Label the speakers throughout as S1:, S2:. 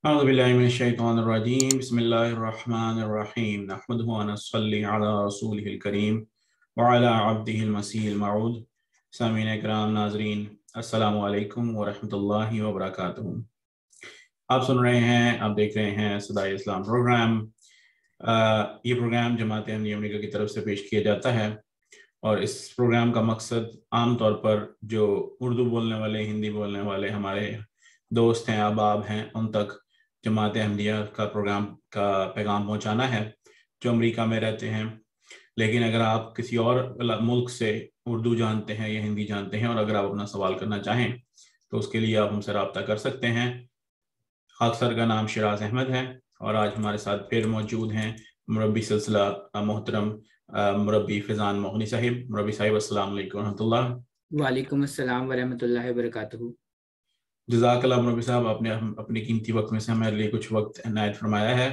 S1: أعوذ بالله من الشيطان الرجيم بسم الله الرحمن الرحيم نحمده ونصلي على رسوله الكريم وعلى عبده المسيح الموعود سامعین اکرام ناظرین السلام علیکم ورحمۃ اللہ وبرکاتہ۔ آپ سن رہے ہیں، آپ دیکھ رہے ہیں صدائے اسلام پروگرام۔ یہ پروگرام جماعت احمدیہ امریکہ کی طرف سے پیش کیا جاتا ہے، اور اس پروگرام کا مقصد عام طور پر جو اردو بولنے والے، ہندی بولنے والے ہمارے دوست ہیں، احباب ہیں، ان تک جماعت احمدیہ کا پروگرام کا پیغام پہنچانا ہے جو امریکہ میں رہتے ہیں۔ لیکن اگر آپ کسی اور ملک سے اردو جانتے ہیں یا ہندی جانتے ہیں، اور اگر آپ اپنا سوال کرنا چاہیں تو اس کے لیے آپ ہم سے رابطہ کر سکتے ہیں۔ خاک سر کا نام شیراز احمد ہے، اور آج ہمارے ساتھ پھر موجود ہیں مربی سلسلہ محترم مربی فیضان مغنی صاحب۔ مربی صاحب السلام علیکم ورحمۃ اللہ۔
S2: وعلیکم السلام ورحمۃ اللہ وبرکاتہ۔
S1: جزاک اللہ مربی صاحب، آپ نے اپنی قیمتی وقت میں سے ہمارے لیے کچھ وقت عنایت فرمایا ہے۔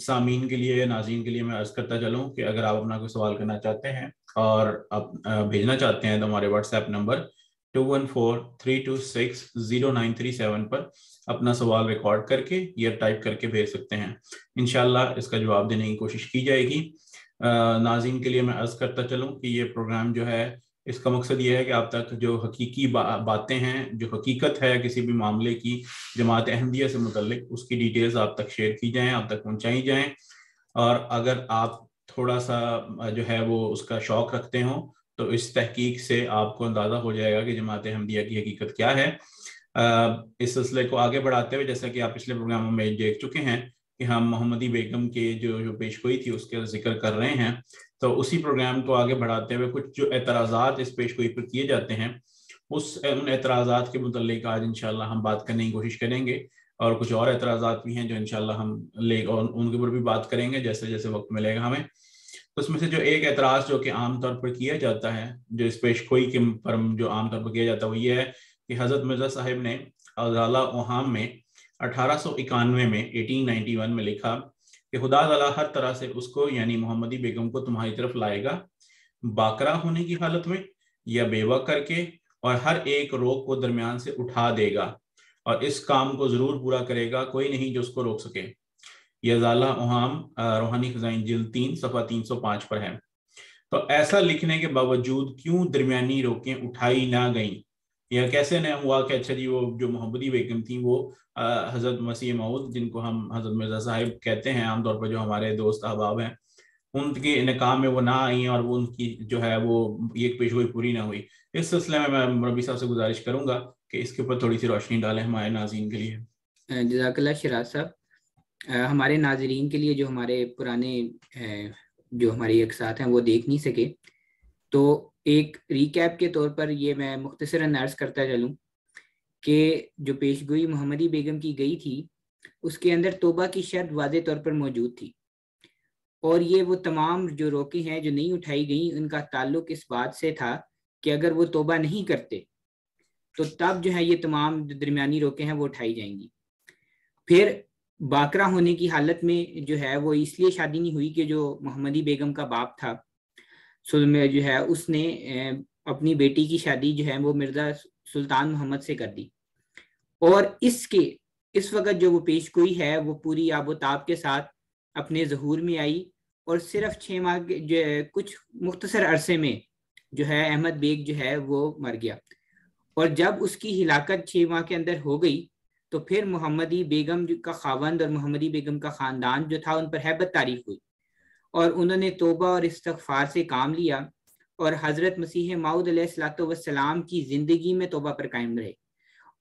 S1: سامعین کے لیے، ناظرین کے لیے میں عرض کرتا چلوں کہ اگر آپ اپنا کوئی سوال کرنا چاہتے ہیں اور آپ بھیجنا چاہتے ہیں تو ہمارے واٹس ایپ نمبر 2143260937 پر اپنا سوال ریکارڈ کر کے یا ٹائپ کر کے بھیج سکتے ہیں۔ انشاءاللہ اس کا جواب دینے کی کوشش کی جائے گی۔ ناظرین کے لیے میں عرض کرتا چلوں کہ یہ پروگرام جو ہے، اس کا مقصد یہ ہے کہ آپ تک جو حقیقی باتیں ہیں، جو حقیقت ہے کسی بھی معاملے کی جماعت احمدیہ سے متعلق، اس کی ڈیٹیلز آپ تک شیئر کی جائیں، آپ تک پہنچائی جائیں۔ اور اگر آپ تھوڑا سا جو ہے وہ اس کا شوق رکھتے ہوں تو اس تحقیق سے آپ کو اندازہ ہو جائے گا کہ جماعت احمدیہ کی حقیقت کیا ہے۔ اس سلسلے کو آگے بڑھاتے ہوئے، جیسا کہ آپ پچھلے پروگراموں میں دیکھ چکے ہیں کہ ہم محمدی بیگم کے جو پیش گوئی تھی اس کے ذکر کر رہے ہیں، تو اسی پروگرام کو آگے بڑھاتے ہوئے کچھ جو اعتراضات اس پیش گوئی پر کیے جاتے ہیں، ان اعتراضات کے متعلق آج انشاءاللہ ہم بات کرنے کی کوشش کریں گے، اور کچھ اور اعتراضات بھی ہیں جو انشاءاللہ ہم اور ان کے اوپر بھی بات کریں گے جیسے جیسے وقت ملے گا ہمیں۔ اس میں سے جو ایک اعتراض جو کہ عام طور پر کیا جاتا ہے، جو اس پیش گوئی کے پر جو عام طور پر کیا جاتا ہے، وہ یہ ہے کہ حضرت مرزا صاحب نے ازالہ اوہام میں 1891 میں 1891 میں لکھا کہ خدا تعالیٰ ہر طرح سے اس کو، یعنی محمدی بیگم کو تمہاری طرف لائے گا، باقرہ ہونے کی حالت میں یا بیوہ کر کے، اور ہر ایک روک کو درمیان سے اٹھا دے گا، اور اس کام کو ضرور پورا کرے گا، کوئی نہیں جو اس کو روک سکے۔ یہ ازالہ اوہام روحانی خزائن جلد 3 صفحہ 305 پر ہے۔ تو ایسا لکھنے کے باوجود کیوں درمیانی روکیں اٹھائی نہ گئیں، یا کیسے نہ ہوا کہ اچھا جی وہ جو محمدی بیگم تھیں وہ حضرت مسیح موعود، جن کو ہم حضرت مرزا صاحب کہتے ہیں عام طور پر، جو ہمارے دوست احباب ہیں، ان کے نکاح میں وہ نہ آئیں، اور وہ ان کی جو ہے وہ ایک پیش گوئی پوری نہ ہوئی۔ اس سلسلے میں میں مربی صاحب سے گزارش کروں گا کہ اس کے اوپر تھوڑی سی روشنی ڈالیں ہمارے ناظرین کے لیے۔
S2: جزاک اللہ شیراز صاحب۔ ہمارے ناظرین کے لیے جو ہمارے پرانے جو ہماری اقساط ہیں وہ دیکھ نہیں سکے، تو ایک ریکیپ کے طور پر یہ میں مختصراً عرض کرتا چلوں کہ جو پیش گوئی محمدی بیگم کی گئی تھی اس کے اندر توبہ کی شرط واضح طور پر موجود تھی، اور یہ وہ تمام جو روکیں ہیں جو نہیں اٹھائی گئیں ان کا تعلق اس بات سے تھا کہ اگر وہ توبہ نہیں کرتے تو تب جو ہے یہ تمام جو درمیانی روکیں ہیں وہ اٹھائی جائیں گی۔ پھر باقرہ ہونے کی حالت میں جو ہے وہ اس لیے شادی نہیں ہوئی کہ جو محمدی بیگم کا باپ تھا جو ہے اس نے اپنی بیٹی کی شادی جو ہے وہ مرزا سلطان محمد سے کر دی، اور اس وقت جو وہ پیش گوئی ہے وہ پوری آب و تاب کے ساتھ اپنے ظہور میں آئی، اور صرف 6 ماہ جو ہے کچھ مختصر عرصے میں جو ہے احمد بیگ جو ہے وہ مر گیا، اور جب اس کی ہلاکت 6 ماہ کے اندر ہو گئی تو پھر محمدی بیگم کا خاوند اور محمدی بیگم کا خاندان جو تھا ان پر ہیبت تعریف ہوئی، اور انہوں نے توبہ اور استغفار سے کام لیا، اور حضرت مسیح موعود علیہ الصلوۃ والسلام کی زندگی میں توبہ پر قائم رہے۔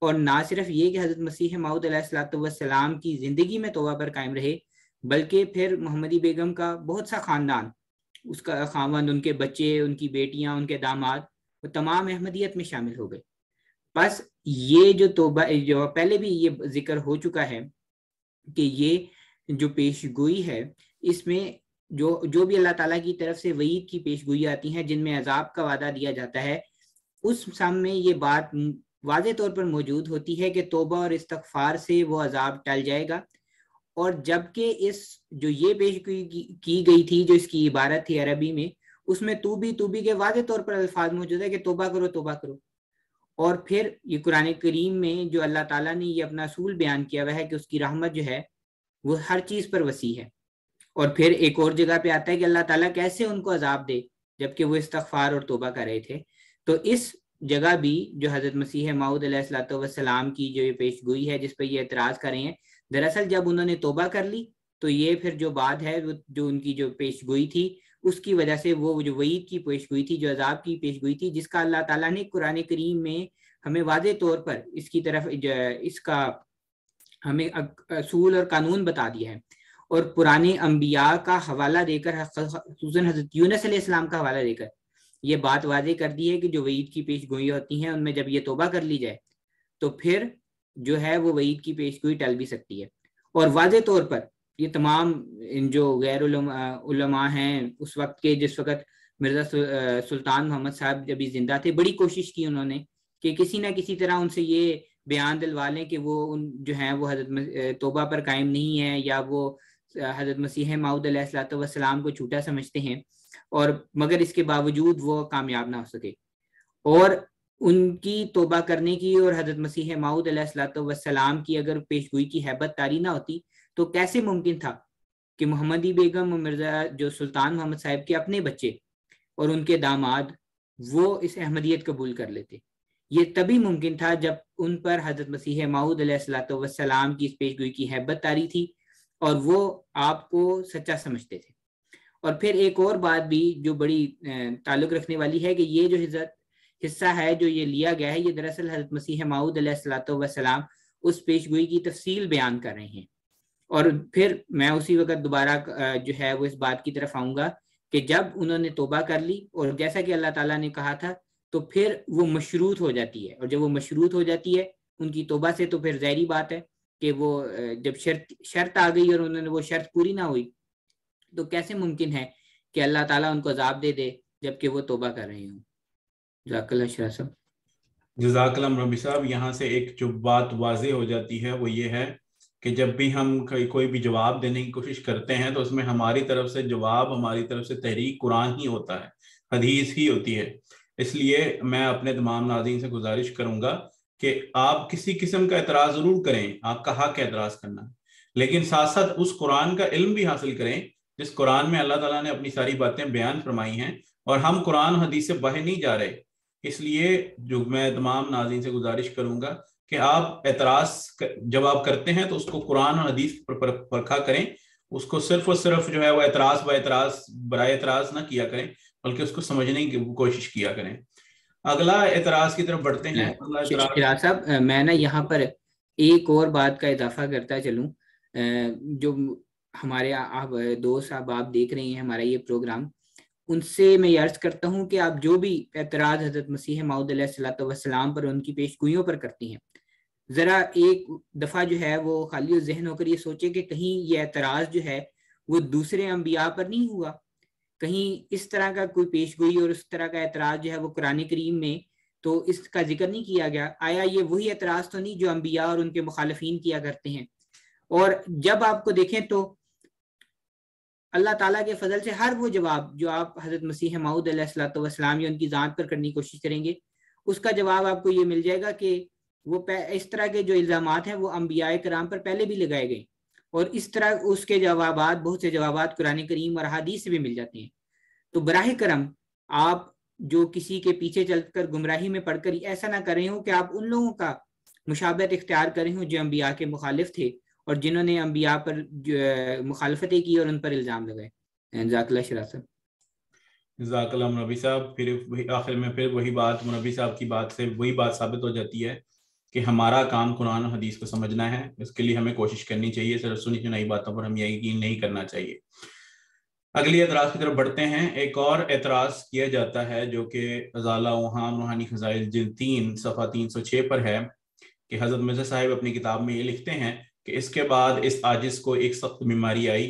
S2: اور نہ صرف یہ کہ حضرت مسیح موعود علیہ الصلوۃ والسلام کی زندگی میں توبہ پر قائم رہے، بلکہ پھر محمدی بیگم کا بہت سا خاندان، اس کا خاوند، ان کے بچے، ان کی بیٹیاں، ان کے داماد، وہ تمام احمدیت میں شامل ہو گئے۔ بس یہ جو توبہ، جو پہلے بھی یہ ذکر ہو چکا ہے کہ یہ جو پیش گوئی ہے اس میں جو بھی اللہ تعالیٰ کی طرف سے وعید کی پیش گوئی آتی ہیں جن میں عذاب کا وعدہ دیا جاتا ہے، اس سامنے یہ بات واضح طور پر موجود ہوتی ہے کہ توبہ اور استغفار سے وہ عذاب ٹل جائے گا، اور جبکہ جو یہ پیش گوئی کی گئی تھی، جو اس کی عبارت تھی عربی میں، اس میں توبی کے واضح طور پر الفاظ موجود ہے کہ توبہ کرو توبہ کرو، اور پھر یہ قرآن کریم میں جو اللہ تعالیٰ نے یہ اپنا اصول بیان کیا ہوا ہے کہ اس کی رحمت جو ہے وہ ہر چیز پر وسیع ہے. اور پھر ایک اور جگہ پہ آتا ہے کہ اللہ تعالیٰ کیسے ان کو عذاب دے جبکہ وہ استغفار اور توبہ کر رہے تھے. تو اس جگہ بھی جو حضرت مسیح موعود علیہ الصلوۃ والسلام کی جو یہ پیش گوئی ہے جس پہ یہ اعتراض کر رہے ہیں، دراصل جب انہوں نے توبہ کر لی تو یہ پھر جو بات ہے جو ان کی جو پیش گوئی تھی اس کی وجہ سے وہ جو وعید کی پیش گوئی تھی، جو عذاب کی پیش گوئی تھی، جس کا اللہ تعالیٰ نے قرآن کریم میں ہمیں واضح طور پر اس کی طرف اس کا ہمیں اصول اور قانون بتا دیا ہے. اور پرانے انبیاء کا حوالہ دے کر، خصوصاً حضرت یونس علیہ السلام کا حوالہ دے کر یہ بات واضح کر دی ہے کہ جو وعید کی پیش گوئی ہوتی ہیں ان میں جب یہ توبہ کر لی جائے تو پھر جو ہے وہ وعید کی پیش گوئی ٹل بھی سکتی ہے. اور واضح طور پر یہ تمام جو غیر علماء ہیں اس وقت کے، جس وقت مرزا سلطان محمد صاحب جب زندہ تھے، بڑی کوشش کی انہوں نے کہ کسی نہ کسی طرح ان سے یہ بیان دلوا لیں کہ وہ جو ہیں وہ حضرت توبہ پر قائم نہیں ہیں یا وہ حضرت مسیح موعود علیہ الصلوۃ والسلام کو جھوٹا سمجھتے ہیں، اور مگر اس کے باوجود وہ کامیاب نہ ہو سکے. اور ان کی توبہ کرنے کی اور حضرت مسیح موعود علیہ الصلوۃ والسلام کی اگر پیش گوئی کی ہیبت طاری نہ ہوتی تو کیسے ممکن تھا کہ محمدی بیگم اور مرزا جو سلطان محمد صاحب کے اپنے بچے اور ان کے داماد وہ اس احمدیت قبول کر لیتے. یہ تبھی ممکن تھا جب ان پر حضرت مسیح موعود علیہ الصلوۃ والسلام کی اس پیش گوئی کی ہیبت طاری تھی اور وہ آپ کو سچا سمجھتے تھے. اور پھر ایک اور بات بھی جو بڑی تعلق رکھنے والی ہے کہ یہ جو حصہ ہے جو یہ لیا گیا ہے، یہ دراصل حضرت مسیح موعود علیہ الصلوۃ والسلام اس پیش گوئی کی تفصیل بیان کر رہے ہیں. اور پھر میں اسی وقت دوبارہ جو ہے وہ اس بات کی طرف آؤں گا کہ جب انہوں نے توبہ کر لی اور جیسا کہ اللہ تعالیٰ نے کہا تھا تو پھر وہ مشروط ہو جاتی ہے، اور جب وہ مشروط ہو جاتی ہے ان کی توبہ سے تو پھر ظاہری بات ہے کہ وہ جب شرط آ گئی اور انہوں نے وہ شرط پوری نہ ہوئی تو کیسے ممکن ہے کہ اللہ تعالیٰ ان کو عذاب دے دے جبکہ وہ توبہ کر رہے ہوں. جزاک اللہ شراح صاحب.
S1: جزاک اللہ مربی صاحب. یہاں سے ایک جو بات واضح ہو جاتی ہے وہ یہ ہے کہ جب بھی ہم کوئی بھی جواب دینے کی کوشش کرتے ہیں تو اس میں ہماری طرف سے جواب، ہماری طرف سے تحریک قرآن ہی ہوتا ہے، حدیث ہی ہوتی ہے. اس لیے میں اپنے تمام ناظرین سے گزارش کروں گا کہ آپ کسی قسم کا اعتراض ضرور کریں، آپ کا حق ہے اعتراض کرنا، لیکن ساتھ ساتھ اس قرآن کا علم بھی حاصل کریں جس قرآن میں اللہ تعالیٰ نے اپنی ساری باتیں بیان فرمائی ہیں، اور ہم قرآن حدیث سے باہر نہیں جا رہے. اس لیے جو میں تمام ناظرین سے گزارش کروں گا کہ آپ اعتراض جب آپ کرتے ہیں تو اس کو قرآن اور حدیث پر پرکھا کریں، اس کو صرف اور صرف جو ہے وہ اعتراض برائے اعتراض نہ کیا کریں بلکہ اس کو سمجھنے کی کوشش کیا کریں. اگلا اعتراض کی طرف بڑھتے ہیں.
S2: شراح صاحب میں نا یہاں پر ایک اور بات کا اضافہ کرتا چلوں. جو ہمارے دوست صاحب آپ دیکھ رہے ہیں ہمارا یہ پروگرام، ان سے میں یہ عرض کرتا ہوں کہ آپ جو بھی اعتراض حضرت مسیح موعود علیہ الصلوۃ والسلام پر ان کی پیش گوئیوں پر کرتی ہیں، ذرا ایک دفعہ جو ہے وہ خالی ذہن ہو کر یہ سوچے کہ کہیں یہ اعتراض جو ہے وہ دوسرے انبیاء پر نہیں ہوا، کہیں اس طرح کا کوئی پیش گوئی اور اس طرح کا اعتراض جو ہے وہ قرآن کریم میں تو اس کا ذکر نہیں کیا گیا. آیا یہ وہی اعتراض تو نہیں جو انبیاء اور ان کے مخالفین کیا کرتے ہیں؟ اور جب آپ کو دیکھیں تو اللہ تعالیٰ کے فضل سے ہر وہ جواب جو آپ حضرت مسیح موعود علیہ الصلوۃ والسلام یا ان کی ذات پر کرنے کی کوشش کریں گے، اس کا جواب آپ کو یہ مل جائے گا کہ وہ اس طرح کے جو الزامات ہیں وہ انبیاء کرام پر پہلے بھی لگائے گئے، اور اس طرح اس کے جوابات، بہت سے جوابات قرآن کریم اور احادیث سے بھی مل جاتے ہیں. تو براہ کرم آپ جو کسی کے پیچھے چل کر گمراہی میں پڑھ کر ایسا نہ کر رہے ہوں کہ آپ ان لوگوں کا مشابہت اختیار کریں ہوں جو انبیاء کے مخالف تھے اور جنہوں نے انبیاء پر مخالفتیں کی اور ان پر الزام لگائے. جزاک اللہ شراح صاحب.
S1: جزاک اللہ مربی صاحب. پھر آخر میں پھر وہی بات مربی صاحب کی بات سے وہی بات ثابت ہو جاتی ہے کہ ہمارا کام قرآن و حدیث کو سمجھنا ہے. اس کے لیے ہمیں کوشش کرنی چاہیے، صرف سنی سنائی باتوں پر ہم یقین نہیں کرنا چاہیے. اگلی اعتراض کی طرف بڑھتے ہیں. ایک اور اعتراض کیا جاتا ہے جو کہ ازالہ اوہام روحانی خزائل جلد 3 صفحہ 306 پر ہے کہ حضرت مرزا صاحب اپنی کتاب میں یہ لکھتے ہیں کہ اس کے بعد اس عاجز کو ایک سخت بیماری آئی،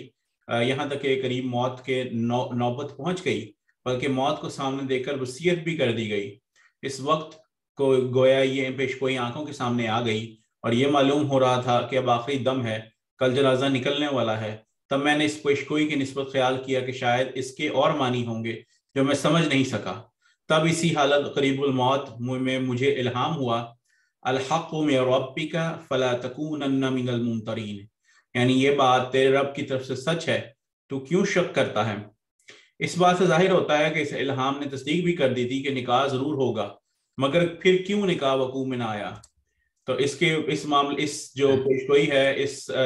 S1: یہاں تک کہ قریب موت کے نوبت پہنچ گئی، بلکہ موت کو سامنے دیکھ کر وصیت بھی کر دی گئی. اس وقت کو گویا یہ پیشگوئی آنکھوں کے سامنے آ گئی اور یہ معلوم ہو رہا تھا کہ اب آخری دم ہے، کل جنازہ نکلنے والا ہے. تب میں نے اس پیشگوئی کی نسبت خیال کیا کہ شاید اس کے اور معنی ہوں گے جو میں سمجھ نہیں سکا. تب اسی حالت قریب الموت میں مجھے الہام ہوا الحق من ربک فلا تکونن من الممترین، یعنی یہ بات تیرے رب کی طرف سے سچ ہے، تو کیوں شک کرتا ہے؟ اس بات سے ظاہر ہوتا ہے کہ اس الہام نے تصدیق بھی کر دی تھی کہ نکاح ضرور ہوگا، مگر پھر کیوں نکاح وقوع میں نہ آیا؟ تو اس معاملے، اس جو پیشگوئی ہے،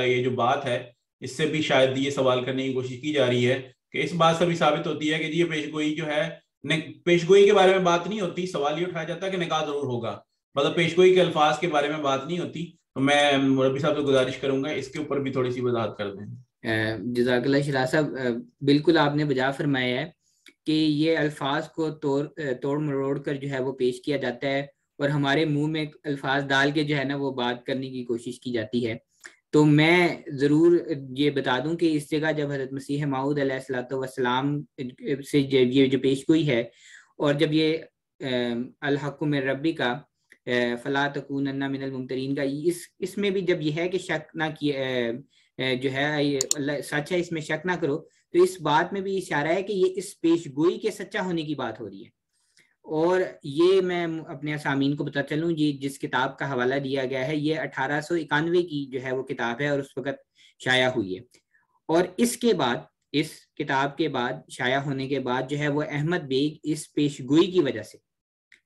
S1: یہ جو بات ہے، اس سے بھی شاید یہ سوال کرنے کی کوشش کی جا رہی ہے کہ اس بات سے بھی ثابت ہوتی ہے کہ یہ پیشگوئی جو ہے، پیشگوئی کے بارے میں بات نہیں ہوتی، سوال یہ اٹھایا جاتا ہے کہ نکاح ضرور ہوگا، مطلب پیشگوئی کے الفاظ کے بارے میں بات نہیں ہوتی۔ تو میں ربی صاحب سے گزارش کروں گا اس کے اوپر بھی تھوڑی سی وضاحت کر دیں۔
S2: جزاک اللہ شراح صاحب، بالکل آپ نے بجا فرمایا ہے کہ یہ الفاظ کو توڑ مروڑ کر جو ہے وہ پیش کیا جاتا ہے، اور ہمارے منہ میں الفاظ ڈال کے جو ہے نا وہ بات کرنے کی کوشش کی جاتی ہے۔ تو میں ضرور یہ بتا دوں کہ اس جگہ جب حضرت مسیح موعود علیہ الصلوۃ والسلام سے یہ جو پیش گوئی ہے، اور جب یہ الحق من ربی کا فلا تکونن من الممترین کا، اس میں بھی جب یہ ہے کہ شک نہ کیے جو ہے اللہ سچ ہے، اس میں شک نہ کرو، تو اس بات میں بھی اشارہ ہے کہ یہ اس پیش گوئی کے سچا ہونے کی بات ہو رہی ہے۔ اور یہ میں اپنے سامعین کو بتا چلوں، یہ جس کتاب کا حوالہ دیا گیا ہے یہ 1891 کی جو ہے وہ کتاب ہے، اور اس وقت شائع ہوئی ہے۔ اور اس کے بعد، اس کتاب کے بعد شائع ہونے کے بعد جو ہے وہ احمد بیگ اس پیش گوئی کی وجہ سے،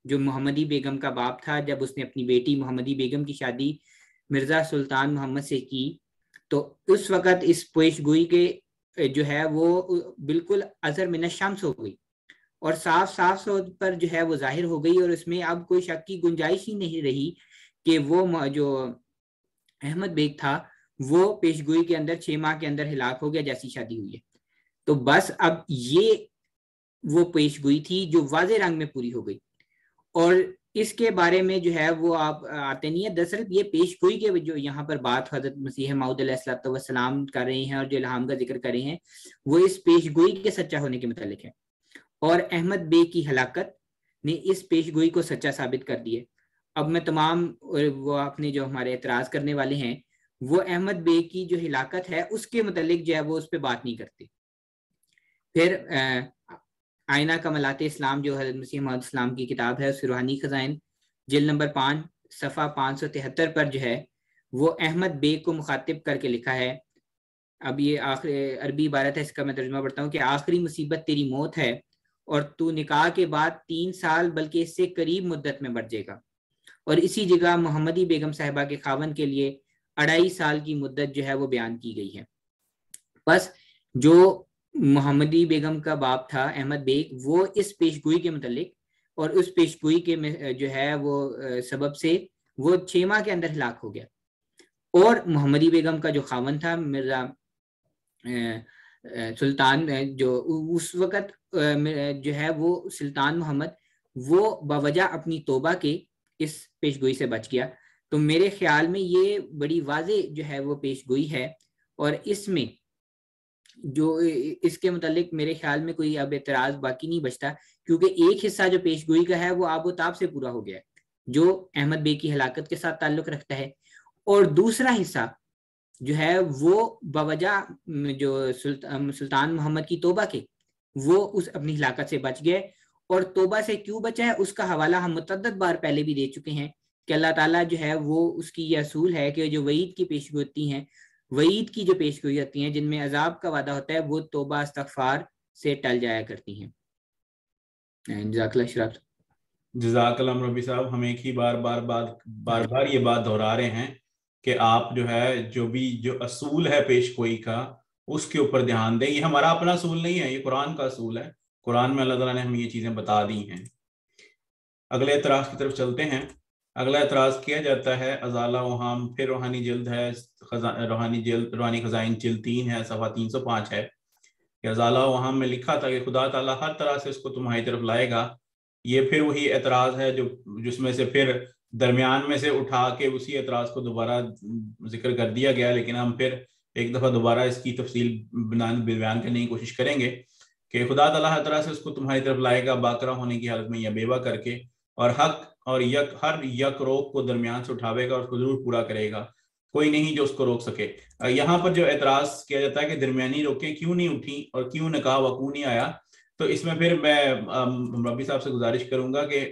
S2: جو محمدی بیگم کا باپ تھا، جب اس نے اپنی بیٹی محمدی بیگم کی شادی مرزا سلطان محمد سے کی، تو اس وقت اس پیش گوئی کے جو ہے وہ بالکل اظہر من الشمس ہو گئی، اور صاف طور پر جو ہے وہ ظاہر ہو گئی، اور اس میں اب کوئی شک کی گنجائش ہی نہیں رہی کہ وہ جو احمد بیگ تھا وہ پیش گوئی کے اندر 6 ماہ کے اندر ہلاک ہو گیا جیسی شادی ہوئی ہے۔ تو بس اب یہ وہ پیش گوئی تھی جو واضح رنگ میں پوری ہو گئی، اور اس کے بارے میں جو ہے وہ آپ آتے نہیں ہے۔ دراصل یہ پیش گوئی کے جو یہاں پر بات حضرت مسیح موعود علیہ الصلوۃ والسلام کر رہے ہیں، اور جو الہام کا ذکر کر رہے ہیں، وہ اس پیش گوئی کے سچا ہونے کے متعلق ہے، اور احمد بے کی ہلاکت نے اس پیش گوئی کو سچا ثابت کر دی ہے۔ اب میں تمام وہ اپنے جو ہمارے اعتراض کرنے والے ہیں، وہ احمد بے کی جو ہلاکت ہے اس کے متعلق جو ہے وہ اس پہ بات نہیں کرتے۔ پھر آئینہ کمالات اسلام جو حضرت مسیح موعود اسلام کی کتاب ہے، اس روحانی خزائن جلد نمبر 5 صفحہ 573 پر جو ہے وہ احمد بے کو مخاطب کر کے لکھا ہے۔ اب یہ عربی عبارت ہے، اس کا میں ترجمہ پڑھتا ہوں کہ آخری مصیبت تیری موت ہے، اور تو نکاح کے بعد 3 سال بلکہ اس سے قریب مدت میں بڑھ جائے گا، اور اسی جگہ محمدی بیگم صاحبہ کے خاوند کے لیے 2.5 سال کی مدت جو ہے وہ بیان کی گئی ہے۔ بس جو محمدی بیگم کا باپ تھا احمد بیگ، وہ اس پیش گوئی کے متعلق اور اس پیش گوئی کے جو ہے وہ سبب سے وہ 6 ماہ کے اندر ہلاک ہو گیا، اور محمدی بیگم کا جو خاوند تھا مرزا سلطان، جو اس وقت جو ہے وہ سلطان محمد، وہ بوجہ اپنی توبہ کے اس پیش گوئی سے بچ گیا۔ تو میرے خیال میں یہ بڑی واضح جو ہے وہ پیش گوئی ہے، اور اس میں جو اس کے متعلق میرے خیال میں کوئی اب اعتراض باقی نہیں بچتا، کیونکہ ایک حصہ جو پیش گوئی کا ہے وہ آب و تاب سے پورا ہو گیا ہے جو احمد بے کی ہلاکت کے ساتھ تعلق رکھتا ہے، اور دوسرا حصہ جو ہے وہ بوجہ جو سلطان محمد کی توبہ کے، وہ اس اپنی ہلاکت سے بچ گئے۔ اور توبہ سے کیوں بچا ہے اس کا حوالہ ہم متعدد بار پہلے بھی دے چکے ہیں کہ اللہ تعالیٰ جو ہے وہ اس کی یہ اصول ہے کہ جو وعید کی پیشگوئی ہوتی ہیں، وعید کی جو پیشگوئی ہوتی ہیں جن میں عذاب کا وعدہ ہوتا ہے، وہ توبہ استغفار سے ٹل جایا کرتی ہیں۔ جزاک اللہ شراف۔
S1: جزاک اللہ ربی صاحب، ہم ایک ہی بار یہ بات دہرا رہے ہیں کہ آپ جو ہے جو اصول ہے پیش گوئی کا اس کے اوپر دھیان دیں۔ یہ ہمارا اپنا اصول نہیں ہے، یہ قرآن کا اصول ہے، قرآن میں اللہ تعالیٰ نے ہمیں یہ چیزیں بتا دی ہیں۔ اگلے اعتراض کی طرف چلتے ہیں۔ اگلا اعتراض کیا جاتا ہے ازالہ وہام، پھر روحانی جلد ہے، روحانی خزائن جلد 3 ہے، صفحہ 305 ہے کہ ازالہ وہام میں لکھا تھا کہ خدا تعالیٰ ہر طرح سے اس کو تمہاری طرف لائے گا۔ یہ پھر وہی اعتراض ہے جس میں سے پھر درمیان میں سے اٹھا کے اسی اعتراض کو دوبارہ ذکر کر دیا گیا، لیکن ہم پھر ایک دفعہ دوبارہ اس کی تفصیل بیان کرنے کی کوشش کریں گے کہ خدا تعالیٰ ہر طرح سے اس کو تمہاری طرف لائے گا، باقرہ ہونے کی حالت میں یا بیوہ کر کے، اور حق اور ہر یک روک کو درمیان سے اٹھاوے گا اور اس کو ضرور پورا کرے گا، کوئی نہیں جو اس کو روک سکے۔ یہاں پر جو اعتراض کیا جاتا ہے کہ درمیانی روکیں کیوں نہیں اٹھی اور کیوں نکاح وقوع نہیں آیا، تو اس میں پھر میں ربی صاحب سے گزارش کروں گا کہ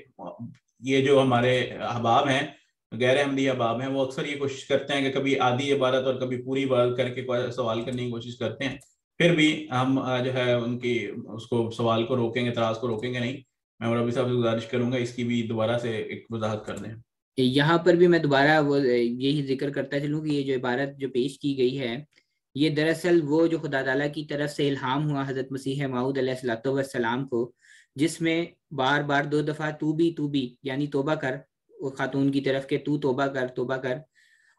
S1: یہ جو ہمارے احباب ہیں، غیر احمدی احباب ہیں، وہ اکثر یہ کوشش کرتے ہیں کہ کبھی آدھی عبارت اور کبھی پوری عبارت کر کے سوال کرنے کی کوشش کرتے ہیں، پھر بھی ہم جو ہے ان کی اس کو سوال کو روکیں گے، اعتراض کو روکیں گے نہیں. میں ربی صاحب سے گزارش کروں گا اس کی بھی دوبارہ سے ایک وضاحت کر دیں.
S2: یہاں پر بھی میں دوبارہ وہ یہی ذکر کرتا چلوں کہ یہ جو عبارت جو پیش کی گئی ہے یہ دراصل وہ جو خدا تعالیٰ کی طرف سے الہام ہوا حضرت مسیح موعود علیہ الصلوۃ والسلام کو، جس میں بار بار 2 دفعہ تو بھی یعنی توبہ کر خاتون کی طرف کہ تو توبہ کر.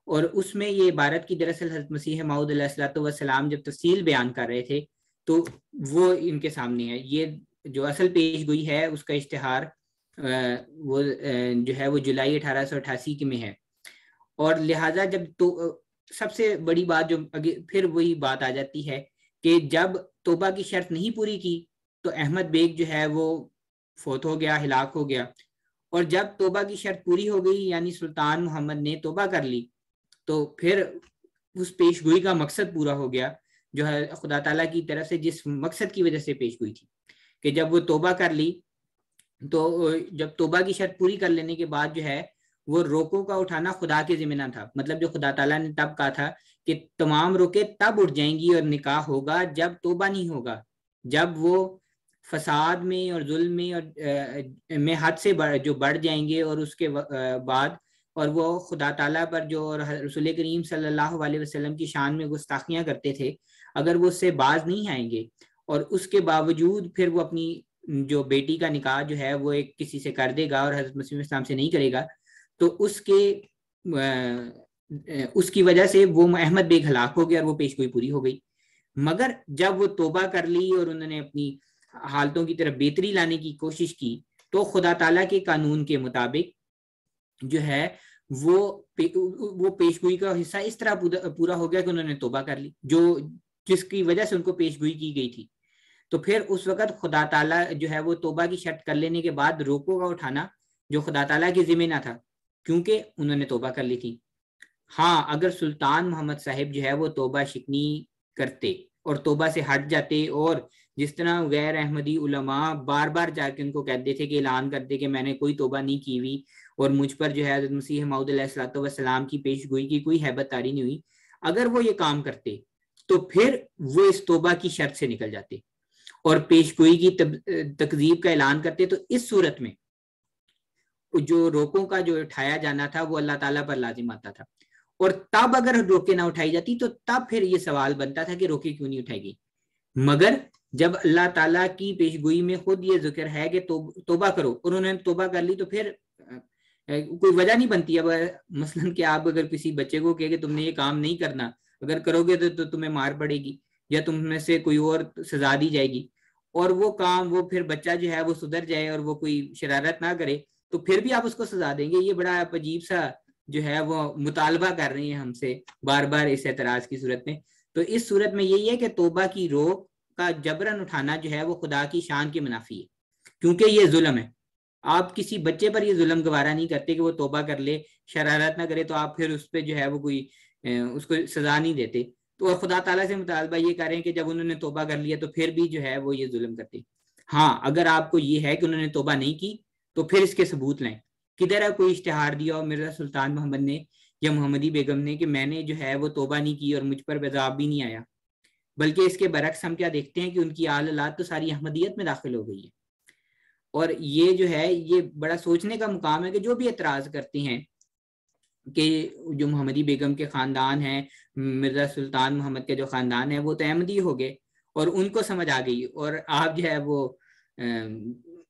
S2: اور اس میں یہ عبارت کی دراصل حضرت مسیح موعود علیہ الصلوۃ والسلام جب تفصیل بیان کر رہے تھے تو وہ ان کے سامنے ہے. یہ جو اصل پیش گوئی ہے اس کا اشتہار وہ جو ہے وہ جولائی 1888 میں ہے. اور لہٰذا جب تو سب سے بڑی بات جو پھر وہی بات آ جاتی ہے کہ جب توبہ کی شرط نہیں پوری کی تو احمد بیگ جو ہے وہ فوت ہو گیا، ہلاک ہو گیا. اور جب توبہ کی شرط پوری ہو گئی یعنی سلطان محمد نے توبہ کر لی تو پھر اس پیش گوئی کا مقصد پورا ہو گیا جو ہے خدا تعالیٰ کی طرف سے جس مقصد کی وجہ سے پیش گوئی تھی، کہ جب وہ توبہ کر لی تو جب توبہ کی شرط پوری کر لینے کے بعد جو ہے وہ روکوں کا اٹھانا خدا کے ذمہ نہ تھا. مطلب جو خدا تعالیٰ نے تب کہا تھا کہ تمام روکے تب اٹھ جائیں گی اور نکاح ہوگا جب توبہ نہیں ہوگا، جب وہ فساد میں اور ظلم میں اور میں حد سے جو بڑھ جائیں گے اور اس کے بعد اور وہ خدا تعالیٰ پر جو اور رسول کریم صلی اللہ علیہ وسلم کی شان میں گستاخیاں کرتے تھے، اگر وہ اس سے باز نہیں آئیں گے اور اس کے باوجود پھر وہ اپنی جو بیٹی کا نکاح جو ہے وہ ایک کسی سے کر دے گا اور حضرت مسیح اسلام سے نہیں کرے گا تو اس کی وجہ سے وہ احمد بیگ ہلاک ہو گیا اور وہ پیش گوئی پوری ہو گئی. مگر جب وہ توبہ کر لی اور انہوں نے اپنی حالتوں کی طرف بہتری لانے کی کوشش کی تو خدا تعالیٰ کے قانون کے مطابق جو ہے وہ پیش گوئی کا حصہ اس طرح پورا ہو گیا کہ انہوں نے توبہ کر لی جس کی وجہ سے ان کو پیش گوئی کی گئی تھی. تو پھر اس وقت خدا تعالیٰ جو ہے وہ توبہ کی شرط کر لینے کے بعد روکوں کا اٹھانا جو خدا تعالیٰ کے ذمہ نہ تھا کیونکہ انہوں نے توبہ کر لی تھی. ہاں اگر سلطان محمد صاحب جو ہے وہ توبہ شکنی کرتے اور توبہ سے ہٹ جاتے اور جس طرح غیر احمدی علماء بار بار جا کے ان کو کہتے تھے کہ اعلان کرتے کہ میں نے کوئی توبہ نہیں کی ہوئی اور مجھ پر جو ہے حضرت مسیح موعود علیہ الصلوۃ والسلام کی پیش گوئی کی کوئی ہیبت طاری نہیں ہوئی، اگر وہ یہ کام کرتے تو پھر وہ اس توبہ کی شرط سے نکل جاتے اور پیش گوئی کی تکذیب کا اعلان کرتے. تو اس صورت میں جو روکوں کا جو اٹھایا جانا تھا وہ اللہ تعالیٰ پر لازم آتا تھا. اور تب اگر روکے نہ اٹھائی جاتی تو تب پھر یہ سوال بنتا تھا کہ روکے کیوں نہیں اٹھائی گئی. مگر جب اللہ تعالیٰ کی پیش گوئی میں خود یہ ذکر ہے کہ توبہ کرو اور انہوں نے توبہ کر لی تو پھر کوئی وجہ نہیں بنتی. اب مثلاً کہ آپ اگر کسی بچے کو کہے کہ تم نے یہ کام نہیں کرنا، اگر کرو گے تو تمہیں مار پڑے گی یا تم میں سے کوئی اور سزا دی جائے گی اور وہ کام وہ پھر بچہ جو ہے وہ سدھر جائے اور وہ کوئی شرارت نہ کرے تو پھر بھی آپ اس کو سزا دیں گے. یہ بڑا عجیب سا جو ہے وہ مطالبہ کر رہی ہیں ہم سے بار بار اس اعتراض کی صورت میں. تو اس صورت میں یہی ہے کہ توبہ کی روک کا جبراً اٹھانا جو ہے وہ خدا کی شان کے منافی ہے کیونکہ یہ ظلم ہے. آپ کسی بچے پر یہ ظلم گوارا نہیں کرتے کہ وہ توبہ کر لے، شرارت نہ کرے تو آپ پھر اس پہ جو ہے وہ کوئی اس کو سزا نہیں دیتے. تو خدا تعالیٰ سے مطالبہ یہ کر رہے ہیں کہ جب انہوں نے توبہ کر لیا تو پھر بھی جو ہے وہ یہ ظلم کرتے. ہاں اگر آپ کو یہ ہے کہ انہوں نے توبہ نہیں کی تو پھر اس کے ثبوت لیں. کدھر ہے کوئی اشتہار دیا اور مرزا سلطان محمد نے یا محمدی بیگم نے کہ میں نے جو ہے وہ توبہ نہیں کی اور مجھ پر عذاب بھی نہیں آیا؟ بلکہ اس کے برعکس ہم کیا دیکھتے ہیں کہ ان کی آل اولاد تو ساری احمدیت میں داخل ہو گئی ہے. اور یہ جو ہے یہ بڑا سوچنے کا مقام ہے کہ جو بھی اعتراض کرتے ہیں کہ جو محمدی بیگم کے خاندان ہیں، مرزا سلطان محمد کے جو خاندان ہے وہ تو احمدی ہو گئے اور ان کو سمجھ آ گئی اور آپ جو ہے وہ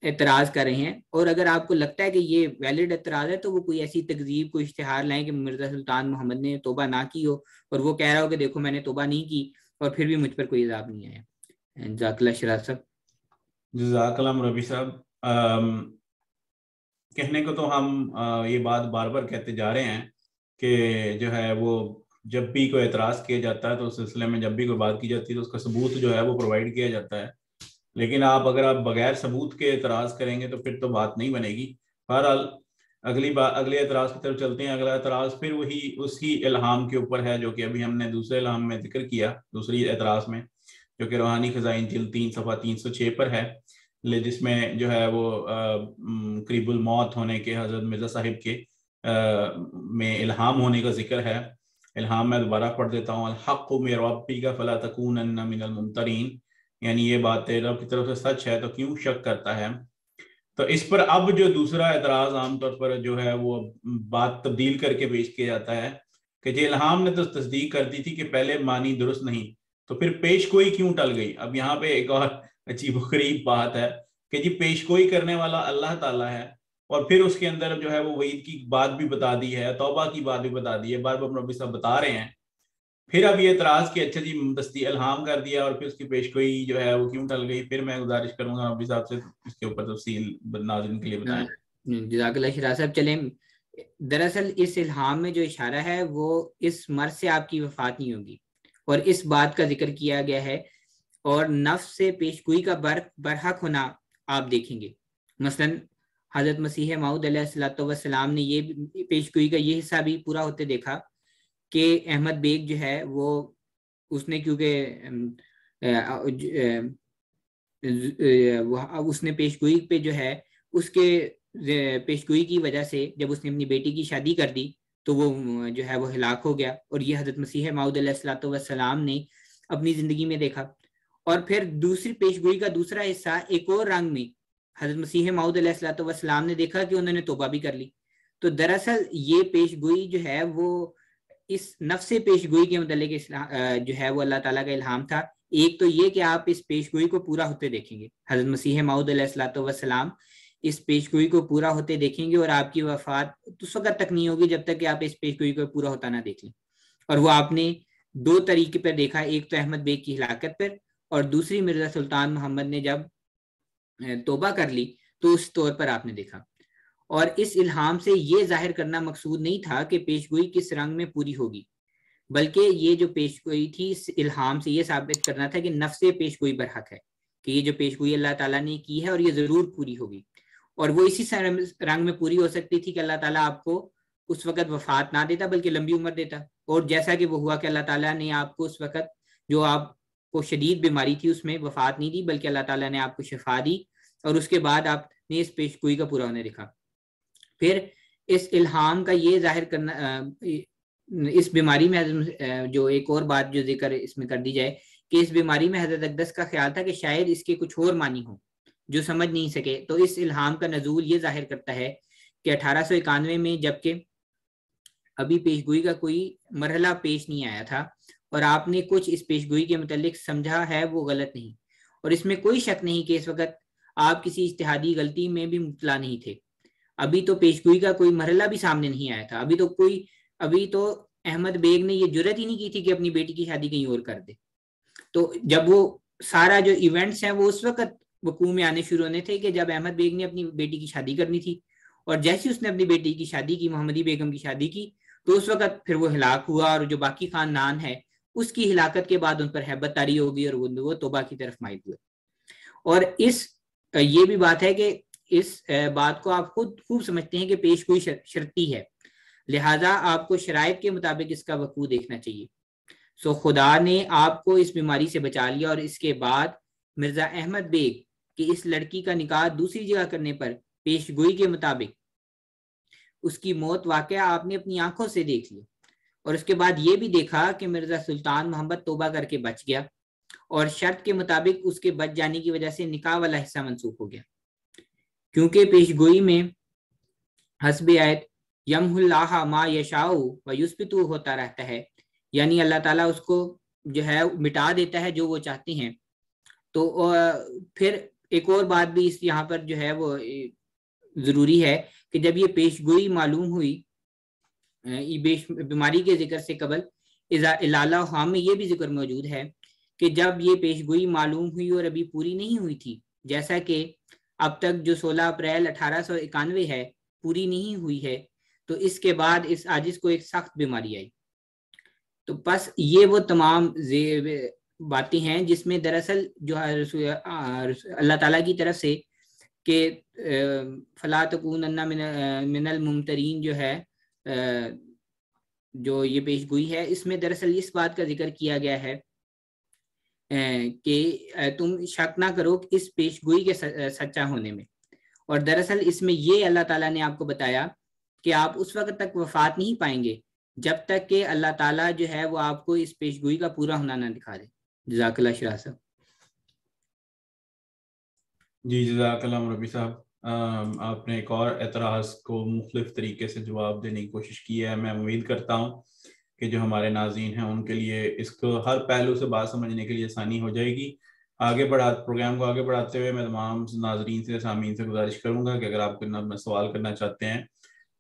S2: اعتراض کر رہے ہیں. اور اگر آپ کو لگتا ہے کہ یہ ویلڈ اعتراض ہے تو وہ کوئی ایسی تکذیب کوئی اشتہار لائیں کہ مرزا سلطان محمد نے توبہ نہ کی ہو اور وہ کہہ رہا ہو کہ دیکھو میں نے توبہ نہیں کی اور پھر بھی مجھ پر کوئی عذاب نہیں آیا. جزاک اللہ شراز صاحب.
S1: جزاک اللہ ربی صاحب. کہنے کو تو ہم یہ بات بار بار کہتے جا رہے ہیں کہ جو ہے وہ جب بھی کوئی اعتراض کیا جاتا ہے تو اس سلسلے میں جب بھی کوئی بات کی جاتی ہے تو اس کا ثبوت جو ہے وہ پرووائڈ کیا جاتا ہے. لیکن اگر آپ بغیر ثبوت کے اعتراض کریں گے تو پھر تو بات نہیں بنے گی. بہرحال اگلے اعتراض کی طرف چلتے ہیں. اگلا اعتراض پھر وہی اسی الہام کے اوپر ہے جو کہ ابھی ہم نے دوسرے الہام میں ذکر کیا، دوسری اعتراض میں، جو کہ روحانی خزائن جلد 3 صفحہ 306 پر ہے. جس میں جو ہے وہ قریب الموت ہونے کے حضرت مرزا صاحب کے میں الہام ہونے کا ذکر ہے. الہام میں دوبارہ پڑھ دیتا ہوں. الحق من ربک فلا تکونن من الممترین، یعنی یہ بات تیرے رب کی طرف سے سچ ہے تو کیوں شک کرتا ہے. تو اس پر اب جو دوسرا اعتراض عام طور پر جو ہے وہ بات تبدیل کر کے پیش کیا جاتا ہے کہ جی الہام نے تو تصدیق کر دی تھی کہ پہلے معنی درست نہیں، تو پھر پیش گوئی کیوں ٹل گئی. اب یہاں پہ ایک اور عجیب و غریب بات ہے کہ جی پیش گوئی کرنے والا اللہ تعالیٰ ہے، اور پھر اس کے اندر جو ہے وہ وعید کی بات بھی بتا دی ہے، توبہ کی بات بھی بتا دی ہے، بار بار نبی صاحب بتا رہے ہیں. پھر اب یہ اعتراض کہ اچھا جی دستی الہام کر دیا اور پھر اس کی پیش گوئی جو ہے وہ کیوں ٹل گئی. پھر میں گزارش کروں گا نبی صاحب سے اس کے اوپر تفصیل ناظرین کے لیے بتائیں.
S2: جزاک اللہ شراح صاحب. چلیں، دراصل اس الہام میں جو اشارہ ہے وہ اس مرض سے آپ کی وفات نہیں ہوگی، اور اس بات کا ذکر کیا گیا ہے، اور نفس سے پیش گوئی کا برحق ہونا آپ دیکھیں گے. مثلا حضرت مسیح موعود علیہ الصلوۃ والسلام نے یہ پیش گوئی کا یہ حصہ بھی پورا ہوتے دیکھا کہ احمد بیگ جو ہے وہ اس نے کیونکہ اس نے پیش گوئی پہ جو ہے اس کے پیش گوئی کی وجہ سے جب اس نے اپنی بیٹی کی شادی کر دی تو وہ جو ہے وہ ہلاک ہو گیا. اور یہ حضرت مسیح موعود علیہ الصلوۃ والسلام نے اپنی زندگی میں دیکھا. اور پھر دوسری پیش گوئی کا دوسرا حصہ ایک اور رنگ میں حضرت مسیح موعود علیہ الصلوۃ والسلام نے دیکھا کہ انہوں نے توبہ بھی کر لی. تو دراصل یہ پیش گوئی جو ہے وہ اس نفس پیش گوئی کے متعلق جو ہے وہ اللہ تعالیٰ کا الہام تھا. ایک تو یہ کہ آپ اس پیش گوئی کو پورا ہوتے دیکھیں گے، حضرت مسیح موعود علیہ الصلوۃ والسلام اس پیش گوئی کو پورا ہوتے دیکھیں گے، اور آپ کی وفات اس وقت تک نہیں ہوگی جب تک کہ آپ اس پیش گوئی کو پورا ہوتا نہ دیکھ لیں. اور وہ آپ نے دو طریقے پر دیکھا، ایک تو احمد بیگ کی ہلاکت پر، اور دوسری مرزا سلطان محمد نے جب توبہ کر لی تو اس طور پر آپ نے دیکھا. اور اس الہام سے یہ ظاہر کرنا مقصود نہیں تھا کہ پیش گوئی کس رنگ میں پوری ہوگی، بلکہ یہ جو پیش گوئی تھی اس الہام سے یہ ثابت کرنا تھا کہ نفس پیش گوئی برحق ہے، کہ یہ جو پیش گوئی اللہ تعالیٰ نے کی ہے اور یہ ضرور پوری ہوگی. اور وہ اسی رنگ میں پوری ہو سکتی تھی کہ اللہ تعالیٰ آپ کو اس وقت وفات نہ دیتا بلکہ لمبی عمر دیتا. اور جیسا کہ وہ ہوا کہ اللہ تعالیٰ نے آپ کو اس وقت جو آپ کو شدید بیماری تھی اس میں وفات نہیں دی، بلکہ اللہ تعالیٰ نے آپ کو شفا دی، اور اس کے بعد آپ نے اس پیش گوئی کا پورا ہونے دیکھا. پھر اس الہام کا یہ ظاہر کرنا، اس بیماری میں جو ایک اور بات جو ذکر اس میں کر دی جائے کہ اس بیماری میں حضرت اقدس کا خیال تھا کہ شاید اس کے کچھ اور معنی ہوں جو سمجھ نہیں سکے. تو اس الہام کا نزول یہ ظاہر کرتا ہے کہ 1891 میں جبکہ ابھی پیش گوئی کا کوئی مرحلہ پیش نہیں آیا تھا اور آپ نے کچھ اس پیش گوئی کے متعلق سمجھا ہے وہ غلط نہیں، اور اس میں کوئی شک نہیں کہ اس وقت آپ کسی اجتہادی غلطی میں بھی مبتلا نہیں تھے. ابھی تو پیش گوئی کا کوئی مرحلہ بھی سامنے نہیں آیا تھا. ابھی تو احمد بیگ نے یہ جرت ہی نہیں کی تھی کہ اپنی بیٹی کی شادی کہیں اور کر دے. تو جب وہ سارا جو ایونٹس ہیں وہ اس وقت وقوع میں آنے شروع ہونے تھے کہ جب احمد بیگ نے اپنی بیٹی کی شادی کرنی تھی، اور جیسے اس نے اپنی بیٹی کی شادی کی، محمدی بیگم کی شادی کی، تو اس وقت پھر وہ ہلاک ہوا، اور جو باقی خاندان ہے اس کی ہلاکت کے بعد ان پر ہیبت طاری ہو گئی اور وہ توبہ کی طرف مائل ہوئے. اور یہ بھی بات ہے کہ اس بات کو آپ خود خوب سمجھتے ہیں کہ پیش گوئی شرطی ہے، لہٰذا آپ کو شرائط کے مطابق اس کا وقوع دیکھنا چاہیے. سو خدا نے آپ کو اس بیماری سے بچا لیا، اور اس کے بعد مرزا احمد بیگ کہ اس لڑکی کا نکاح دوسری جگہ کرنے پر پیش گوئی کے مطابق اس کی موت واقعہ آپ نے اپنی آنکھوں سے دیکھ لی. اور اس کے بعد یہ بھی دیکھا کہ مرزا سلطان محمد توبہ کر کے بچ گیا، اور شرط کے مطابق اس کے بچ جانے کی وجہ سے نکاح والا حصہ منسوخ ہو گیا، کیونکہ پیش گوئی میں حسب آیت یمح اللہ ما یشاء و یثبت ہوتا رہتا ہے، یعنی اللہ تعالیٰ اس کو جو ہے مٹا دیتا ہے جو وہ چاہتے ہیں. تو پھر ایک اور بات بھی اس یہاں پر جو ہے وہ ضروری ہے کہ جب یہ پیش گوئی معلوم ہوئی بیماری کے ذکر سے قبل الالہ خام میں یہ بھی ذکر موجود ہے کہ جب یہ پیش گوئی معلوم ہوئی اور ابھی پوری نہیں ہوئی تھی، جیسا کہ اب تک جو 16 اپریل 1891 ہے پوری نہیں ہوئی ہے، تو اس کے بعد اس عاجز کو ایک سخت بیماری آئی. تو بس یہ وہ تمام باتیں ہیں جس میں دراصل جو اللہ تعالیٰ کی طرف سے کہ فلا تکونن من الممترین جو ہے جو یہ پیش گوئی ہے، اس میں دراصل اس بات کا ذکر کیا گیا ہے کہ تم شک نہ کرو اس پیشگوئی کے سچا ہونے میں. اور دراصل اس میں یہ اللہ تعالیٰ نے آپ کو بتایا کہ آپ اس وقت تک وفات نہیں پائیں گے جب تک کہ اللہ تعالیٰ جو ہے وہ آپ کو اس پیشگوئی کا پورا ہونا نہ دکھا دے. جزاک اللہ شراح صاحب.
S1: جی جزاک اللہ مربی صاحب، آپ نے ایک اور اعتراض کو مختلف طریقے سے جواب دینے کی کوشش کی ہے. میں امید کرتا ہوں کہ جو ہمارے ناظرین ہیں ان کے لیے اس کو ہر پہلو سے بات سمجھنے کے لیے آسانی ہو جائے گی. پروگرام کو آگے بڑھاتے ہوئے میں تمام ناظرین سے سامعین سے گزارش کروں گا کہ اگر آپ کوئی سوال کرنا چاہتے ہیں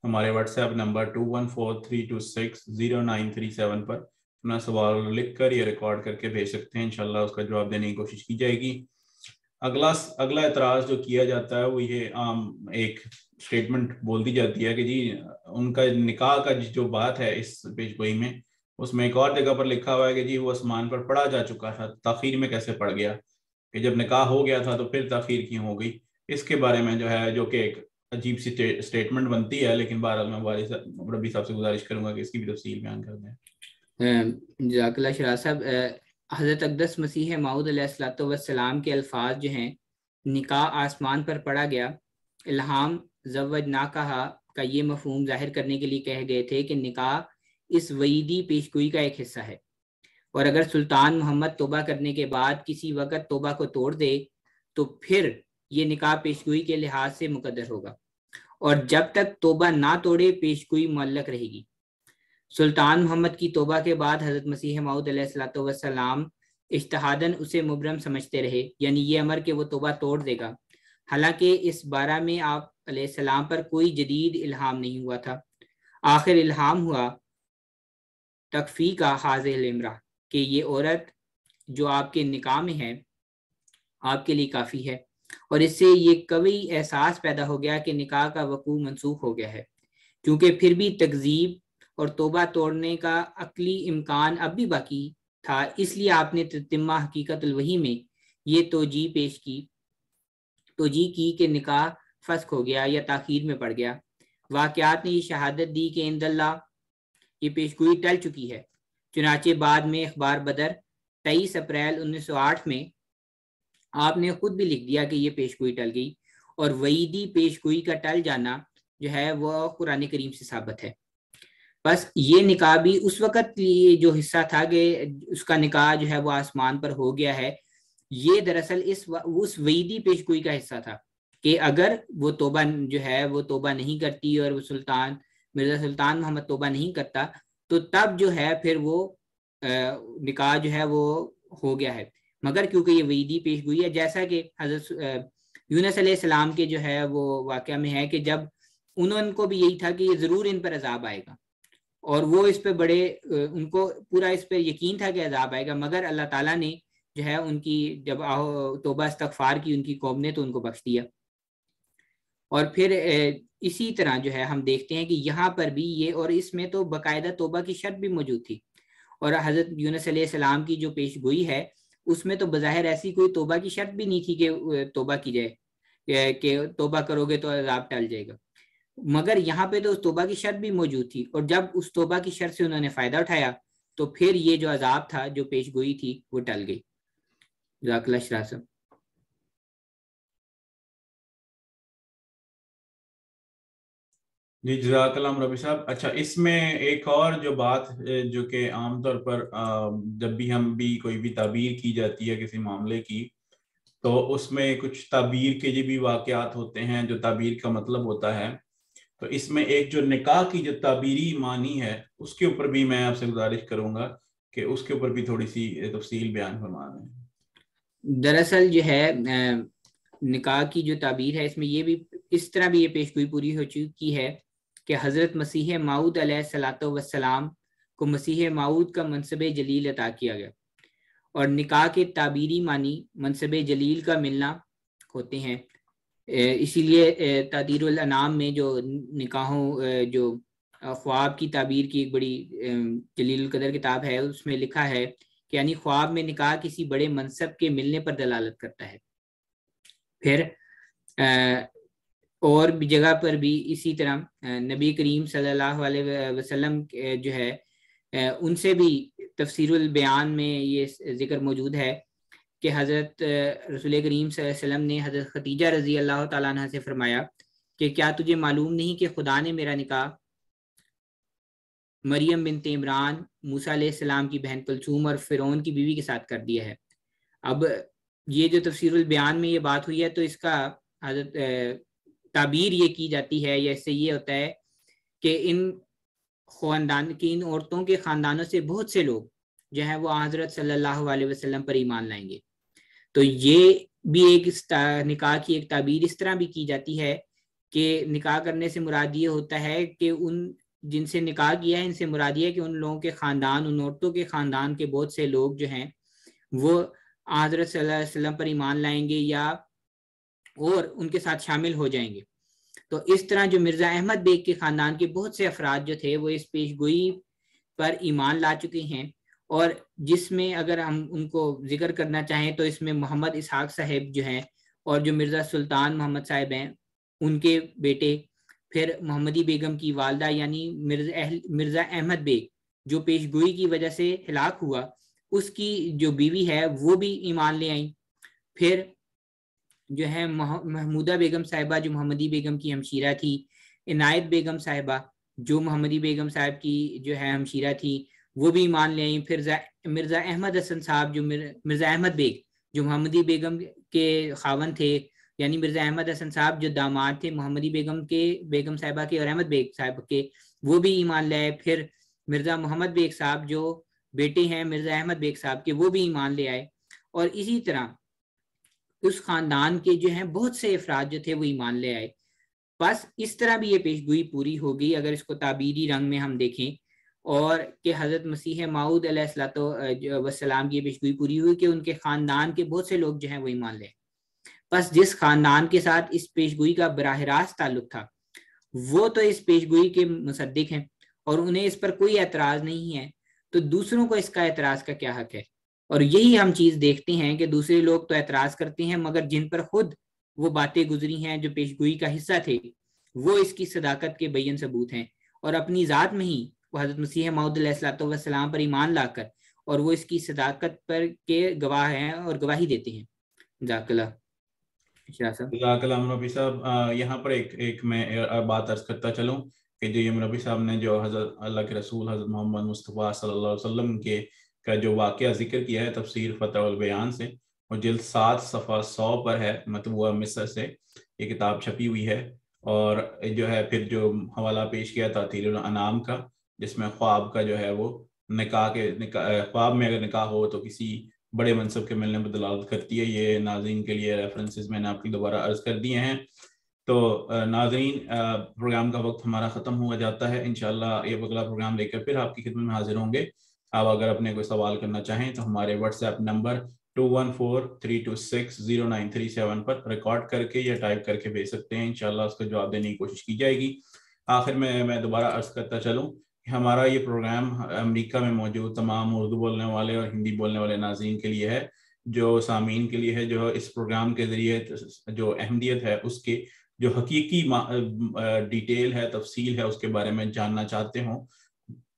S1: ہمارے واٹس ایپ نمبر 2143260937 پر اپنا سوال لکھ کر یا ریکارڈ کر کے بھیج سکتے ہیں. انشاءاللہ اس کا جواب دینے کی کوشش کی جائے گی. اگلا اعتراض جو کیا جاتا ہے وہ یہ عام ایک اسٹیٹمنٹ بول دی جاتی ہے کہ جی ان کا نکاح کا جو بات ہے اس پیش گوئی میں، اس میں ایک اور جگہ پر لکھا ہوا ہے کہ جی وہ آسمان پر پڑھا جا چکا تھا، تاخیر میں کیسے پڑ گیا، کہ جب نکاح ہو گیا تھا تو پھر تاخیر کیوں ہو گئی. اس کے بارے میں جو ہے جو کہ ایک عجیب سی اسٹیٹمنٹ بنتی ہے، لیکن بہرحال میں ربی صاحب سے گزارش کروں گا کہ اس کی بھی تفصیل بیان کر دیں.
S2: جزاک اللہ شراح صاحب. حضرت اقدس مسیح موعود علیہ الصلوۃ والسلام کے الفاظ جو ہیں نکاح آسمان پر پڑا گیا، الہام زوجناکہا کا یہ مفہوم ظاہر کرنے کے لیے کہے گئے تھے کہ نکاح اس وعیدی پیشگوئی کا ایک حصہ ہے، اور اگر سلطان محمد توبہ کرنے کے بعد کسی وقت توبہ کو توڑ دے تو پھر یہ نکاح پیشگوئی کے لحاظ سے مقدر ہوگا، اور جب تک توبہ نہ توڑے پیشگوئی معلق رہے گی. سلطان محمد کی توبہ کے بعد حضرت مسیح موعود علیہ الصلوۃ والسلام اجتہاداً اسے مبرم سمجھتے رہے، یعنی یہ امر کہ وہ توبہ توڑ دے گا، حالانکہ اس بارہ میں آپ علیہ السلام پر کوئی جدید الہام نہیں ہوا تھا. آخر الہام ہوا تکفی کا حاضر الامرہ کہ یہ عورت جو آپ کے نکاح میں ہے آپ کے لیے کافی ہے، اور اس سے یہ قوی احساس پیدا ہو گیا کہ نکاح کا وقوع منسوخ ہو گیا ہے، کیونکہ پھر بھی تکذیب اور توبہ توڑنے کا عقلی امکان اب بھی باقی تھا. اس لیے آپ نے تتمہ حقیقت الوحی میں یہ توجیہ کی کہ نکاح فسخ ہو گیا یا تاخیر میں پڑ گیا. واقعات نے یہ شہادت دی کہ عند اللہ یہ پیشگوئی ٹل چکی ہے. چنانچہ بعد میں اخبار بدر 23 اپریل 1908 میں آپ نے خود بھی لکھ دیا کہ یہ پیشگوئی ٹل گئی، اور وعیدی پیشگوئی کا ٹل جانا جو ہے وہ قرآن کریم سے ثابت ہے. بس یہ نکاح بھی اس وقت جو حصہ تھا کہ اس کا نکاح جو ہے وہ آسمان پر ہو گیا ہے، یہ دراصل اس وعیدی پیشگوئی کا حصہ تھا کہ اگر وہ توبہ جو ہے وہ توبہ نہیں کرتی اور وہ مرزا سلطان محمد توبہ نہیں کرتا تو تب جو ہے پھر وہ نکاح جو ہے وہ ہو گیا ہے. مگر کیونکہ یہ وعیدی پیشگوئی ہے، جیسا کہ حضرت یونس علیہ السلام کے جو ہے وہ واقعہ میں ہے کہ جب ان کو بھی یہی تھا کہ یہ ضرور ان پر عذاب آئے گا، اور وہ اس پہ ان کو پورا اس پہ یقین تھا کہ عذاب آئے گا، مگر اللہ تعالیٰ نے جو ہے ان کی جب توبہ استغفار کی ان کی قوم نے تو ان کو بخش دیا. اور پھر اسی طرح جو ہے ہم دیکھتے ہیں کہ یہاں پر بھی یہ، اور اس میں تو باقاعدہ توبہ کی شرط بھی موجود تھی، اور حضرت یونس علیہ السلام کی جو پیش گوئی ہے اس میں تو بظاہر ایسی کوئی توبہ کی شرط بھی نہیں تھی کہ توبہ کی جائے کہ توبہ کرو گے تو عذاب ٹل جائے گا، مگر یہاں پہ تو اس توبہ کی شرط بھی موجود تھی، اور جب اس توبہ کی شرط سے انہوں نے فائدہ اٹھایا تو پھر یہ جو عذاب تھا جو پیش گوئی تھی وہ ٹل گئی. جزاک اللہ شراح صاحب.
S1: جی جزاک اللہ ربی صاحب. اچھا، اس میں ایک اور جو بات جو کہ عام طور پر جب بھی ہم بھی کوئی بھی تعبیر کی جاتی ہے کسی معاملے کی تو اس میں کچھ تعبیر کے بھی واقعات ہوتے ہیں جو تعبیر کا مطلب ہوتا ہے. تو اس میں ایک جو نکاح کی جو تعبیری معنی ہے اس کے اوپر بھی میں آپ سے گزارش کروں گا کہ اس کے اوپر بھی تھوڑی سی تفصیل بیان فرما دیں.
S2: دراصل جو ہے نکاح کی جو تعبیر ہے اس میں یہ بھی اس طرح بھی یہ پیشگوئی پوری ہو چکی ہے کہ حضرت مسیح موعود علیہ الصلوۃ والسلام کو مسیح موعود کا منصب جلیل عطا کیا گیا، اور نکاح کے تعبیری معنی منصب جلیل کا ملنا ہوتے ہیں. اسی لیے تعبیر الانام میں جو نکاحوں جو خواب کی تعبیر کی ایک بڑی جلیل القدر کتاب ہے، اس میں لکھا ہے کہ یعنی خواب میں نکاح کسی بڑے منصب کے ملنے پر دلالت کرتا ہے. پھر اور بھی جگہ پر بھی اسی طرح نبی کریم صلی اللہ علیہ وسلم جو ہے ان سے بھی تفسیر البیان میں یہ ذکر موجود ہے کہ حضرت رسول کریم صلی اللہ علیہ وسلم نے حضرت خدیجہ رضی اللہ تعالیٰ عنہ سے فرمایا کہ کیا تجھے معلوم نہیں کہ خدا نے میرا نکاح مریم بنت عمران موسیٰ علیہ السلام کی بہن کلثوم اور فرعون کی بیوی کے ساتھ کر دیا ہے. اب یہ جو تفسیر البیان میں یہ بات ہوئی ہے تو اس کا حضرت تعبیر یہ کی جاتی ہے یا اس سے یہ ہوتا ہے کہ ان خاندان کی ان عورتوں کے خاندانوں سے بہت سے لوگ جو ہیں وہ حضرت صلی اللہ علیہ وسلم پر ایمان لائیں گے. تو یہ بھی ایک نکاح کی ایک تعبیر اس طرح بھی کی جاتی ہے کہ نکاح کرنے سے مراد یہ ہوتا ہے کہ ان جن سے نکاح کیا ہے ان سے مراد یہ ہے کہ ان لوگوں کے خاندان ان عورتوں کے خاندان کے بہت سے لوگ جو ہیں وہ حضرت صلی اللہ علیہ وسلم پر ایمان لائیں گے یا اور ان کے ساتھ شامل ہو جائیں گے. تو اس طرح جو مرزا احمد بیگ کے خاندان کے بہت سے افراد جو تھے وہ اس پیش گوئی پر ایمان لا چکے ہیں, اور جس میں اگر ہم ان کو ذکر کرنا چاہیں تو اس میں محمد اسحاق صاحب جو ہیں اور جو مرزا سلطان محمد صاحب ہیں ان کے بیٹے, پھر محمدی بیگم کی والدہ یعنی مرزا احمد بیگ جو پیش گوئی کی وجہ سے ہلاک ہوا اس کی جو بیوی ہے وہ بھی ایمان لے آئیں. پھر جو ہے محمودہ بیگم صاحبہ جو محمدی بیگم کی ہمشیرہ تھی, عنایت بیگم صاحبہ جو محمدی بیگم صاحب کی جو ہے ہمشیرہ تھی وہ بھی ایمان لے آئیں. پھر مرزا احمد حسن صاحب جو مرزا احمد بیگ جو محمدی بیگم کے خاون تھے یعنی مرزا احمد حسن صاحب جو داماد تھے محمدی بیگم صاحبہ کے اور احمد بیگ صاحب کے وہ بھی ایمان لے آئے. پھر مرزا محمد بیگ صاحب جو بیٹے ہیں مرزا احمد بیگ صاحب کے وہ بھی ایمان لے آئے. اور اسی طرح اس خاندان کے جو ہیں بہت سے افراد جو تھے وہ ایمان لے آئے. بس اس طرح بھی یہ پیش گوئی پوری ہوگی اگر اس کو تعبیری رنگ میں ہم دیکھیں, اور کہ حضرت مسیح موعود علیہ السلام کی پیش گوئی پوری ہوئی کہ ان کے خاندان کے بہت سے لوگ جو ہیں وہ ایمان لے. بس جس خاندان کے ساتھ اس پیش گوئی کا براہ راست تعلق تھا وہ تو اس پیش گوئی کے مصدق ہیں اور انہیں اس پر کوئی اعتراض نہیں ہے, تو دوسروں کو اس کا اعتراض کا کیا حق ہے؟ اور یہی ہم چیز دیکھتے ہیں کہ دوسرے لوگ تو اعتراض کرتے ہیں مگر جن پر خود وہ باتیں گزری ہیں جو پیش گوئی کا حصہ تھے وہ اس کی صداقت کے بین ثبوت ہیں, اور اپنی ذات میں ہی وہ حضرت مسیح موعود علیہ السلام پر ایمان لا کر اور وہ اس کی صداقت پر کے گواہ ہیں اور گواہی دیتے ہیں. جزاک اللہ.
S1: جزاک اللہ مربی صاحب. یہاں پر ایک میں بات عرض کرتا چلوں کہ جو یہ مربی صاحب نے جو حضرت اللہ کے رسول حضرت محمد مصطفیٰ صلی اللہ علیہ وسلم کا جو واقعہ ذکر کیا ہے تفسیر فتح البیان سے, اور جلد 7 صفحہ 100 پر ہے, مطبوعہ مصر سے یہ کتاب چھپی ہوئی ہے. اور جو ہے پھر جو حوالہ پیش کیا تعطیل الانام کا جس میں خواب کا جو ہے وہ خواب میں اگر نکاح ہو تو کسی بڑے منصب کے ملنے پر دلالت کرتی ہے. یہ ناظرین کے لیے ریفرنسز میں نے آپ کی دوبارہ عرض کر دیے ہیں. تو ناظرین پروگرام کا وقت ہمارا ختم ہوا جاتا ہے. انشاءاللہ یہ اگلا پروگرام لے کر پھر آپ کی خدمت میں حاضر ہوں گے. آپ اگر اپنے کوئی سوال کرنا چاہیں تو ہمارے واٹس ایپ نمبر 2143260937 پر ریکارڈ کر کے یا ٹائپ کر کے بھیج سکتے ہیں. انشاءاللہ اس کا جواب دینے کی کوشش کی جائے گی. آخر میں دوبارہ عرض کرتا چلوں کہ ہمارا یہ پروگرام امریکہ میں موجود تمام اردو بولنے والے اور ہندی بولنے والے ناظرین کے لیے ہے, جو سامعین کے لیے ہے, جو اس پروگرام کے ذریعے جو اہمیت ہے اس کے جو حقیقی ڈیٹیل ہے تفصیل ہے اس کے بارے میں جاننا چاہتے ہوں.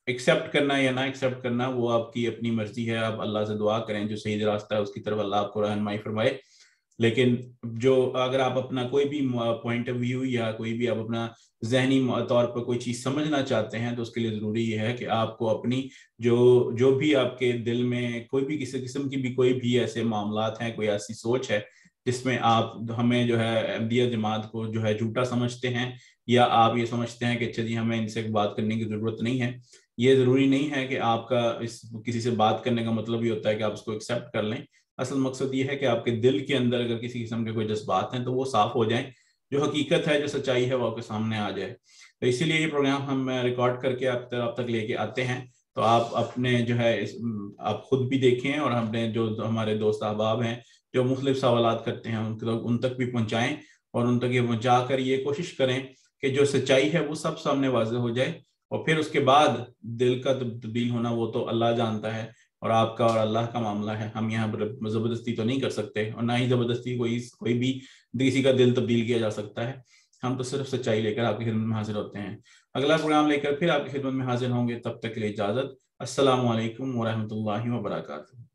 S1: ایکسیپٹ کرنا یا نہ ایکسیپٹ کرنا وہ آپ کی اپنی مرضی ہے. آپ اللہ سے دعا کریں جو صحیح راستہ ہے اس کی طرف اللہ آپ کو رہنمائی فرمائے. لیکن جو اگر آپ اپنا کوئی بھی پوائنٹ آف ویو یا کوئی بھی آپ اپنا ذہنی طور پر کوئی چیز سمجھنا چاہتے ہیں تو اس کے لیے ضروری یہ ہے کہ آپ کو اپنی جو بھی آپ کے دل میں کوئی بھی کسی قسم کی بھی کوئی بھی ایسے معاملات ہیں, کوئی ایسی سوچ ہے جس میں آپ ہمیں جو ہے احمدیہ جماعت کو جو ہے جھوٹا سمجھتے ہیں یا آپ یہ سمجھتے ہیں کہ اچھا جی ہمیں ان سے بات کرنے کی ضرورت نہیں ہے. یہ ضروری نہیں ہے کہ آپ کا کسی سے بات کرنے کا مطلب یہ ہوتا ہے کہ آپ اس کو ایکسیپٹ کر لیں. اصل مقصد یہ ہے کہ آپ کے دل کے اندر اگر کسی قسم کے کوئی جذبات ہیں تو وہ صاف ہو جائیں, جو حقیقت ہے جو سچائی ہے وہ آپ کے سامنے آ جائے. تو اسی لیے یہ پروگرام ہم ریکارڈ کر کے آپ تک لے کے آتے ہیں. تو آپ اپنے جو ہے آپ خود بھی دیکھیں اور اپنے جو ہمارے دوست احباب ہیں جو مختلف سوالات کرتے ہیں ان تک بھی پہنچائیں, اور ان تک یہ پہنچا کر یہ کوشش کریں کہ جو سچائی ہے وہ سب سامنے واضح ہو جائے. اور پھر اس کے بعد دل کا تبدیل ہونا وہ تو اللہ جانتا ہے اور آپ کا اور اللہ کا معاملہ ہے. ہم یہاں پر زبردستی تو نہیں کر سکتے اور نہ ہی زبردستی کوئی بھی کسی کا دل تبدیل کیا جا سکتا ہے. ہم تو صرف سچائی لے کر آپ کی خدمت میں حاضر ہوتے ہیں. اگلا پروگرام لے کر پھر آپ کی خدمت میں حاضر ہوں گے. تب تک کے لیے اجازت. السلام علیکم ورحمۃ اللہ وبرکاتہ.